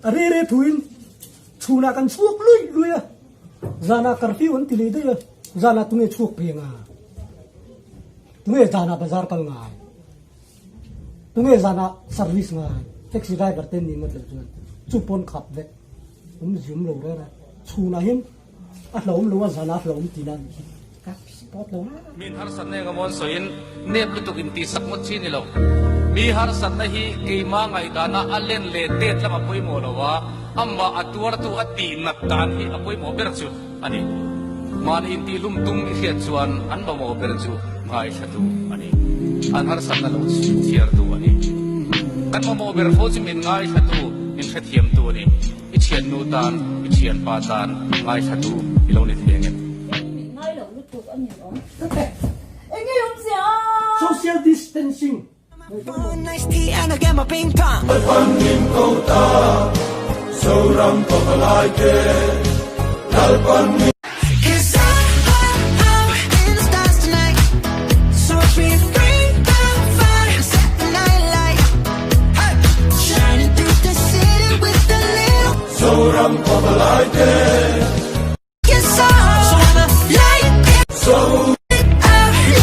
Re thuin chuna kan chuak lui à zana curfew an tili de zana tunge chuak penga tunge zana bazar kal ngai tunge zana service ngai taxi driver ten ni matlab chupon khap ve zoom lo ra chuna him a hlom lo zana hlom tinan ka spot lo min har san ne ngamon soin ne putuk inti sakmot chi ni lo mi har san na hi ke ma ngai dana alen le te tlama poi mo lo wa amma atuar tu ati natan hi apoi mo ber chu ani man inti lum tung ni hiat chuan an ba mo ber chu ngai thatu ani an har san na lo chiar tu ani kan mo ber ho chi min ngai thatu in khathiam tu ani i chian nu tan i chian pa tan ngai thatu i lo ni thengem ngai lo lu tu ani lo anh nghe không sao social distancing One nice tea and I get my ping pong. Panin câu ta, sâu răng có lại kề, dal panin. Cause I'm in the stars tonight. So feel free, I'm fine. Set the night light. Hey. Shining through the city with the little. Sâu răng có lại kề. Yes, so I'ma light it. So.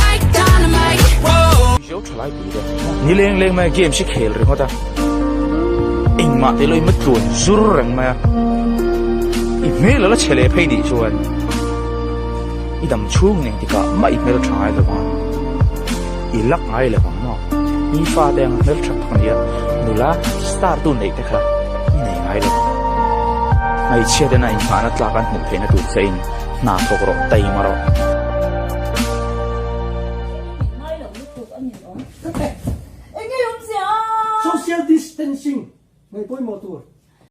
Like dynamite. Dấu trở lại bị đấy. Ni leng mà game sẽ khel rồi hả ta? Anh mà để lôi mất chuột, zuru răng mà. Email là chele pay đi chuột. Idam chung này thì cả mà email try rồi mà. Ilak ngay là bằng nó. Ifa đang mail chat thằng dia. Nula start tu này thế cả. Này ngay là. Ngày chia đến này mà nó làm ăn một phen nó tụt sein. Na thọc rồi tay mà rồi. ngai lo lu tu ani lo anh nghe không sao social distancing ngai poi mo tur